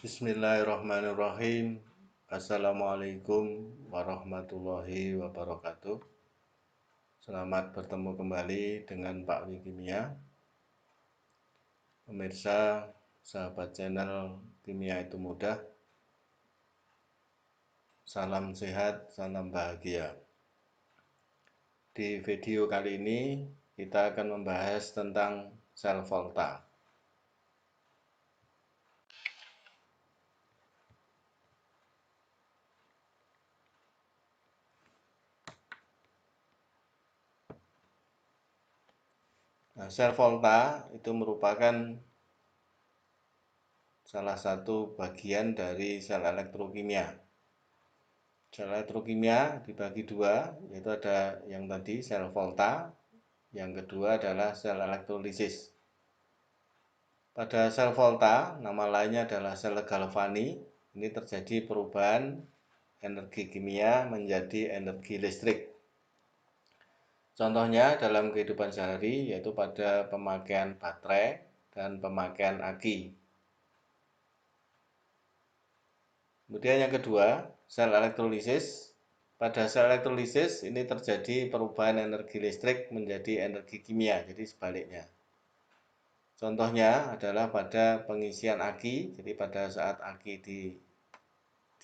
Bismillahirrahmanirrahim. Assalamualaikum warahmatullahi wabarakatuh. Selamat bertemu kembali dengan Pak Wikimia. Pemirsa, sahabat channel Kimia itu Mudah. Salam sehat, salam bahagia. Di video kali ini kita akan membahas tentang sel volta. Nah, sel volta itu merupakan salah satu bagian dari sel elektrokimia. Sel elektrokimia dibagi dua, yaitu ada yang tadi sel volta, yang kedua adalah sel elektrolisis. Pada sel volta, nama lainnya adalah sel Galvani, ini terjadi perubahan energi kimia menjadi energi listrik. Contohnya dalam kehidupan sehari yaitu pada pemakaian baterai dan pemakaian aki. Kemudian yang kedua, sel elektrolisis. Pada sel elektrolisis ini terjadi perubahan energi listrik menjadi energi kimia, jadi sebaliknya. Contohnya adalah pada pengisian aki, jadi pada saat aki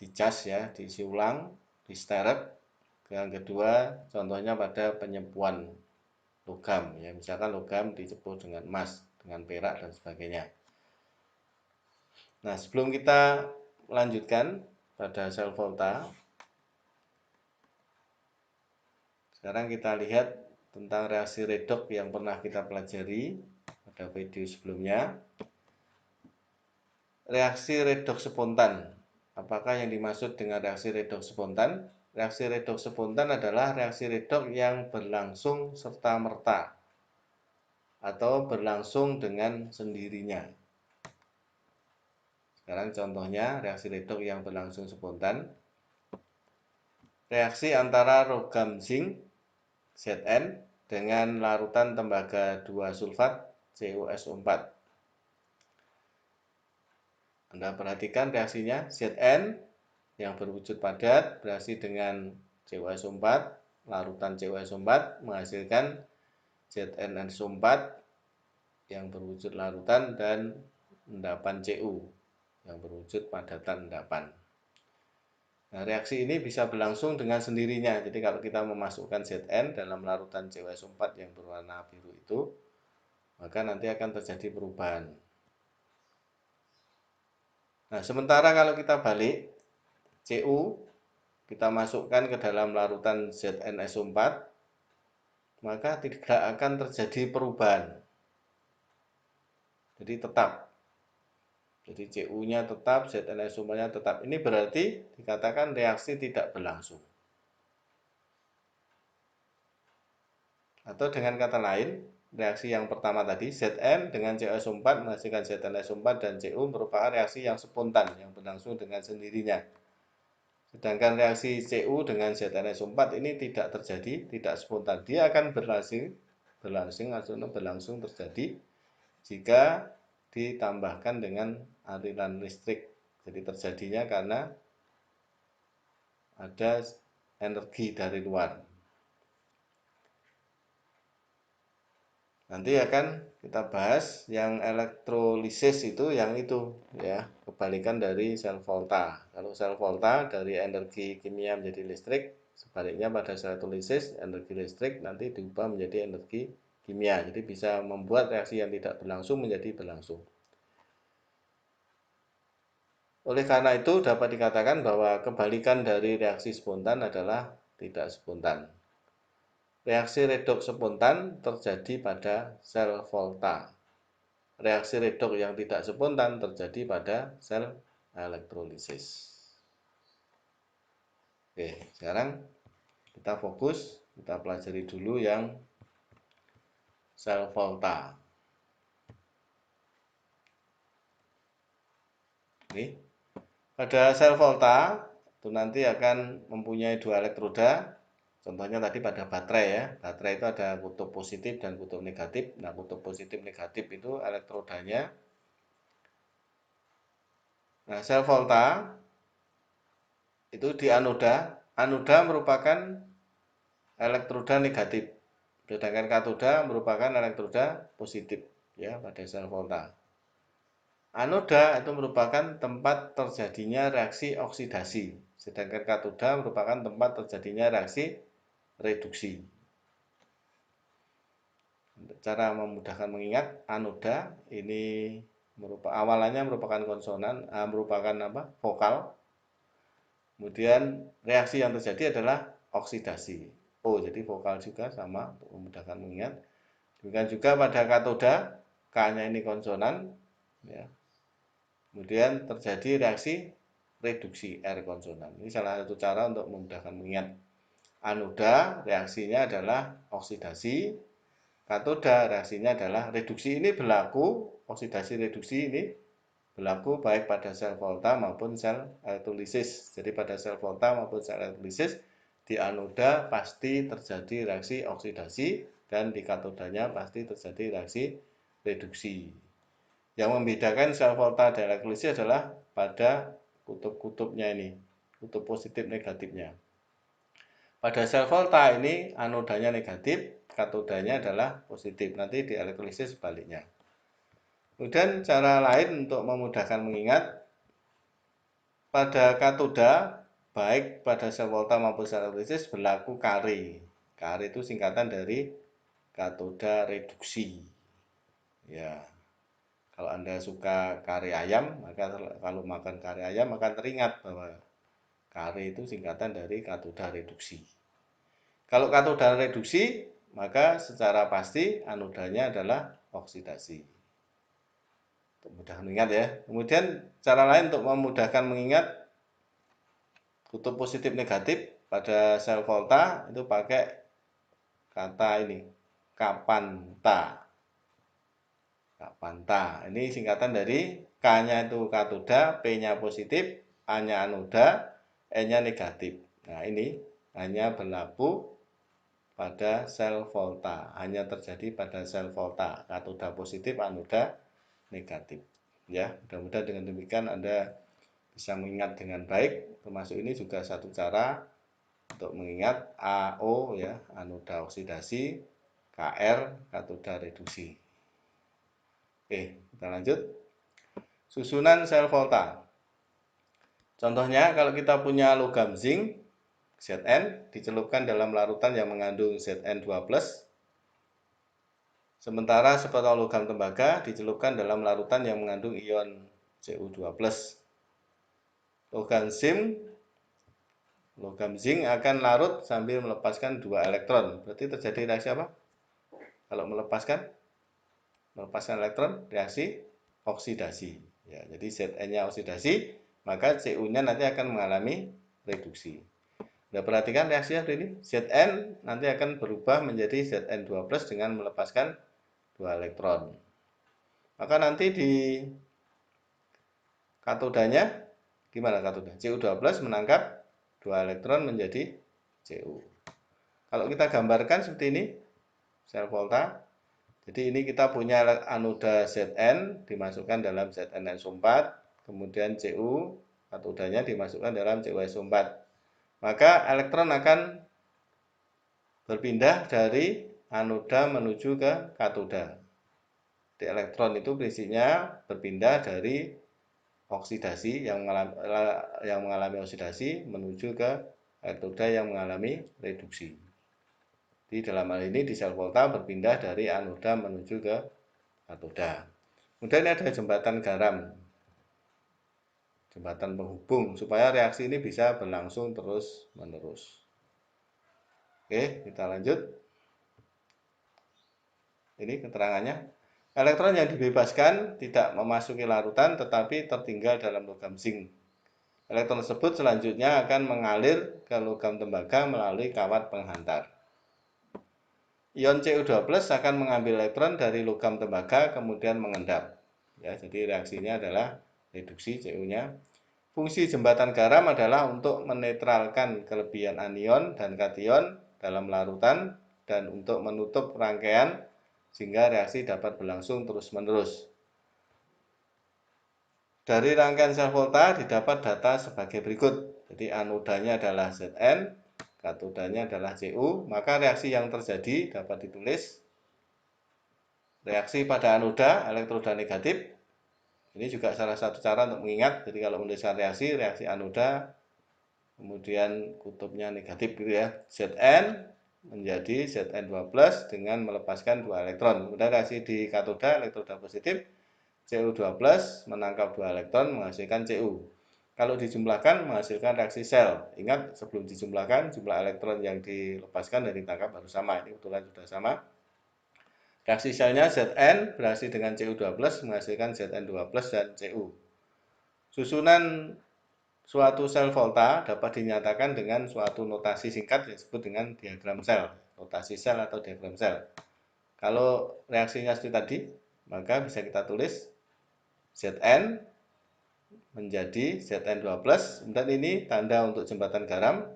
dicas ya, diisi ulang, di sterep. Yang kedua, contohnya pada penyempuan logam ya, misalkan logam dicepu dengan emas, dengan perak dan sebagainya. Nah, sebelum kita melanjutkan pada sel volta, sekarang kita lihat tentang reaksi redoks yang pernah kita pelajari pada video sebelumnya. Reaksi redoks spontan. Apakah yang dimaksud dengan reaksi redoks spontan? Reaksi redoks spontan adalah reaksi redoks yang berlangsung serta-merta atau berlangsung dengan sendirinya. Sekarang contohnya reaksi redoks yang berlangsung spontan. Reaksi antara logam zinc Zn dengan larutan tembaga 2 sulfat CuSO4. Anda perhatikan reaksinya, Zn yang berwujud padat bereaksi dengan CuSO4, larutan CuSO4 menghasilkan ZnSO4 yang berwujud larutan dan endapan Cu yang berwujud padatan endapan. Nah, reaksi ini bisa berlangsung dengan sendirinya. Jadi kalau kita memasukkan Zn dalam larutan CuSO4 yang berwarna biru itu, maka nanti akan terjadi perubahan. Nah, sementara kalau kita balik, Cu kita masukkan ke dalam larutan ZnSO4, maka tidak akan terjadi perubahan. Jadi tetap. Jadi Cu-nya tetap, ZnSO4-nya tetap. Ini berarti dikatakan reaksi tidak berlangsung. Atau dengan kata lain, reaksi yang pertama tadi, Zn dengan CuSO4 menghasilkan ZnSO4 dan Cu merupakan reaksi yang spontan, yang berlangsung dengan sendirinya. Sedangkan reaksi Cu dengan ZnSO4 ini tidak terjadi, tidak spontan. Dia akan berlangsung terjadi jika ditambahkan dengan aliran listrik. Jadi terjadinya karena ada energi dari luar. Nanti akan kita bahas yang elektrolisis itu yang itu ya, kebalikan dari sel volta. Kalau sel volta dari energi kimia menjadi listrik, sebaliknya pada sel elektrolisis energi listrik nanti diubah menjadi energi kimia. Jadi bisa membuat reaksi yang tidak berlangsung menjadi berlangsung. Oleh karena itu dapat dikatakan bahwa kebalikan dari reaksi spontan adalah tidak spontan. Reaksi redoks spontan terjadi pada sel volta. Reaksi redoks yang tidak spontan terjadi pada sel elektrolisis. Oke, sekarang kita fokus, kita pelajari dulu yang sel volta. Oke. Pada sel volta itu nanti akan mempunyai dua elektroda. Contohnya tadi pada baterai ya. Baterai itu ada kutub positif dan kutub negatif. Nah, kutub positif negatif itu elektrodanya Nah, sel volta itu di anoda. Anoda merupakan elektroda negatif, sedangkan katoda merupakan elektroda positif ya pada sel volta. Anoda itu merupakan tempat terjadinya reaksi oksidasi, sedangkan katoda merupakan tempat terjadinya reaksi reduksi. Cara memudahkan mengingat, anoda ini awalnya merupakan konsonan, merupakan vokal. Kemudian reaksi yang terjadi adalah oksidasi. Oh, jadi vokal juga sama untuk memudahkan mengingat. Demikian juga pada katoda, K-nya ini konsonan, ya. Kemudian terjadi reaksi reduksi R konsonan. Ini salah satu cara untuk memudahkan mengingat. Anoda reaksinya adalah oksidasi, katoda reaksinya adalah reduksi. Ini berlaku, oksidasi reduksi ini berlaku baik pada sel volta maupun sel elektrolisis. Jadi pada sel volta maupun sel elektrolisis di anoda pasti terjadi reaksi oksidasi dan di katodanya pasti terjadi reaksi reduksi. Yang membedakan sel volta dan elektrolisis adalah pada kutub-kutubnya ini, kutub positif negatifnya. Pada sel volta ini anodanya negatif, katodanya adalah positif. Nanti di elektrolisis sebaliknya. Kemudian cara lain untuk memudahkan mengingat, pada katoda baik pada sel volta maupun sel elektrolisis berlaku Kare. Kare itu singkatan dari katoda reduksi. Ya, kalau Anda suka kare ayam, maka kalau makan kare ayam akan teringat bahwa kare itu singkatan dari katoda reduksi. Kalau katoda reduksi, maka secara pasti anodanya adalah oksidasi. Untuk mudah mengingat ya. Kemudian cara lain untuk memudahkan mengingat kutub positif negatif pada sel volta itu pakai kata ini, kapanta. Kapanta. Ini singkatan dari K-nya itu katoda, P-nya positif, A-nya anoda, E-nya negatif. Nah, ini hanya berlaku pada sel volta, hanya terjadi pada sel volta, katoda positif, anoda negatif. Ya, mudah-mudahan dengan demikian Anda bisa mengingat dengan baik. Termasuk ini juga satu cara untuk mengingat AO ya, anoda oksidasi, KR katoda reduksi. Oke, kita lanjut. Susunan sel volta. Contohnya kalau kita punya logam zinc Zn dicelupkan dalam larutan yang mengandung Zn2+, sementara sepotong logam tembaga dicelupkan dalam larutan yang mengandung ion Cu2+. Logam zinc akan larut sambil melepaskan 2 elektron. Berarti terjadi reaksi apa? Kalau melepaskan elektron, reaksi oksidasi. Ya, jadi Zn-nya oksidasi, maka Cu-nya nanti akan mengalami reduksi. Nah, perhatikan reaksinya ini. Zn nanti akan berubah menjadi Zn2+ dengan melepaskan 2 elektron. Maka nanti di katodanya gimana katoda? Cu2+ menangkap 2 elektron menjadi Cu. Kalau kita gambarkan seperti ini, sel volta. Jadi ini kita punya anoda Zn dimasukkan dalam ZnSO4, kemudian Cu katodanya dimasukkan dalam CuSO4. Maka elektron akan berpindah dari anoda menuju ke katoda. Di elektron itu prinsipnya berpindah dari oksidasi yang mengalami oksidasi menuju ke elektroda yang mengalami reduksi. Di dalam hal ini di sel volta berpindah dari anoda menuju ke katoda. Kemudian ada jembatan garam, jembatan penghubung supaya reaksi ini bisa berlangsung terus-menerus. Oke, kita lanjut. Ini keterangannya. Elektron yang dibebaskan tidak memasuki larutan tetapi tertinggal dalam logam zinc. Elektron tersebut selanjutnya akan mengalir ke logam tembaga melalui kawat penghantar. Ion Cu2+ akan mengambil elektron dari logam tembaga kemudian mengendap. Ya, jadi reaksinya adalah reduksi Cu-nya. Fungsi jembatan garam adalah untuk menetralkan kelebihan anion dan kation dalam larutan dan untuk menutup rangkaian sehingga reaksi dapat berlangsung terus-menerus. Dari rangkaian sel volta didapat data sebagai berikut. Jadi anodanya adalah Zn, katodanya adalah Cu, maka reaksi yang terjadi dapat ditulis reaksi pada anoda elektroda negatif. Ini juga salah satu cara untuk mengingat. Jadi kalau menuliskan reaksi anoda, kemudian kutubnya negatif gitu ya. Zn menjadi Zn2+ dengan melepaskan 2 elektron. Kemudian reaksi di katoda elektroda positif, Cu2+ menangkap 2 elektron menghasilkan Cu. Kalau dijumlahkan menghasilkan reaksi sel. Ingat sebelum dijumlahkan jumlah elektron yang dilepaskan dan ditangkap harus sama. Ini kebetulan sudah sama. Reaksi selnya Zn bereaksi dengan Cu2+ menghasilkan Zn2+ dan Cu. Susunan suatu sel volta dapat dinyatakan dengan suatu notasi singkat yang disebut dengan diagram sel, notasi sel atau diagram sel. Kalau reaksinya seperti tadi, maka bisa kita tulis Zn menjadi Zn2+, dan ini tanda untuk jembatan garam,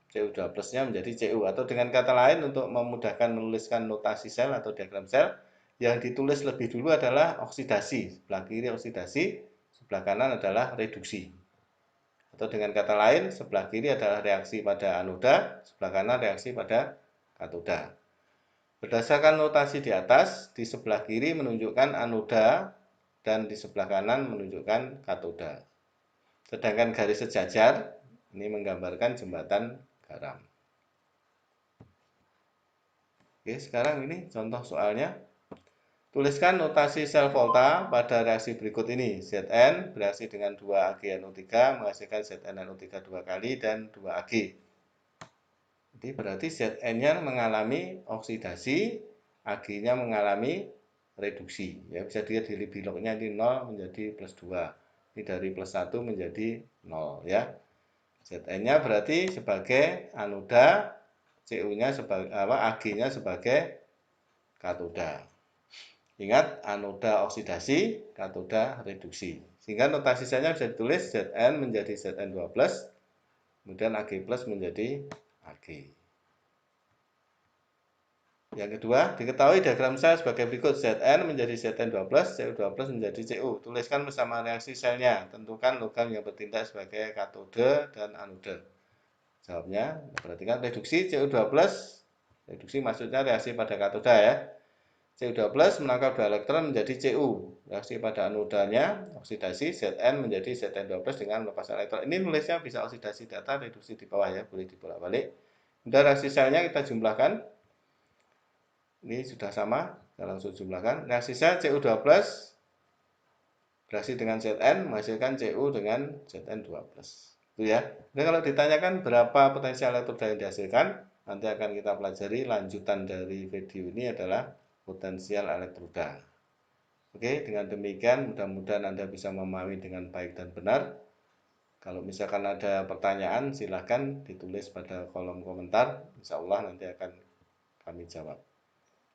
Cu2+-nya menjadi Cu, atau dengan kata lain untuk memudahkan menuliskan notasi sel atau diagram sel, yang ditulis lebih dulu adalah oksidasi, sebelah kiri oksidasi, sebelah kanan adalah reduksi. Atau dengan kata lain, sebelah kiri adalah reaksi pada anoda, sebelah kanan reaksi pada katoda. Berdasarkan notasi di atas, di sebelah kiri menunjukkan anoda dan di sebelah kanan menunjukkan katoda. Sedangkan garis sejajar ini menggambarkan jembatan garam. Oke, sekarang ini contoh soalnya. Tuliskan notasi sel volta pada reaksi berikut ini. Zn bereaksi dengan 2 AgNO3 menghasilkan ZnNO3 2 kali dan 2 Ag. Jadi berarti Zn-nya mengalami oksidasi, Ag-nya mengalami reduksi. Ya, bisa dilihat di bilognya ini 0 menjadi +2. Ini dari +1 menjadi 0 ya. Zn-nya berarti sebagai anoda, Cu-nya sebagai Ag-nya sebagai katoda. Ingat, anoda oksidasi, katoda reduksi. Sehingga notasi selnya bisa ditulis Zn menjadi Zn2+, kemudian Ag+ menjadi Ag. Yang kedua, diketahui diagram sel sebagai berikut. Zn menjadi Zn2+, Cu2+ menjadi Cu. Tuliskan bersama reaksi selnya. Tentukan logam yang bertindak sebagai katode dan anoda. Jawabnya, perhatikan reduksi Cu2+. Reduksi maksudnya reaksi pada katoda ya. Cu2+ menangkap 2 elektron menjadi Cu. Reaksi pada anodanya, oksidasi, Zn menjadi Zn2+ dengan melepaskan elektron. Ini nulisnya bisa oksidasi di atas, reduksi di bawah ya, boleh dibolak-balik. Kemudian reaksi selnya kita jumlahkan. Ini sudah sama, kita langsung jumlahkan. Reaksi sel Cu2+ bereaksi dengan Zn menghasilkan Cu dengan Zn2+. Itu ya. Jadi kalau ditanyakan berapa potensial elektroda yang dihasilkan, nanti akan kita pelajari lanjutan dari video ini adalah potensial elektroda. Oke, dengan demikian mudah-mudahan Anda bisa memahami dengan baik dan benar. Kalau misalkan ada pertanyaan, silahkan ditulis pada kolom komentar. Insya Allah nanti akan kami jawab.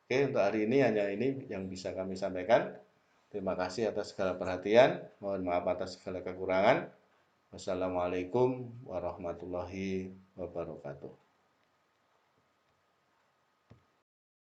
Oke, untuk hari ini hanya ini yang bisa kami sampaikan. Terima kasih atas segala perhatian. Mohon maaf atas segala kekurangan. Wassalamualaikum warahmatullahi wabarakatuh.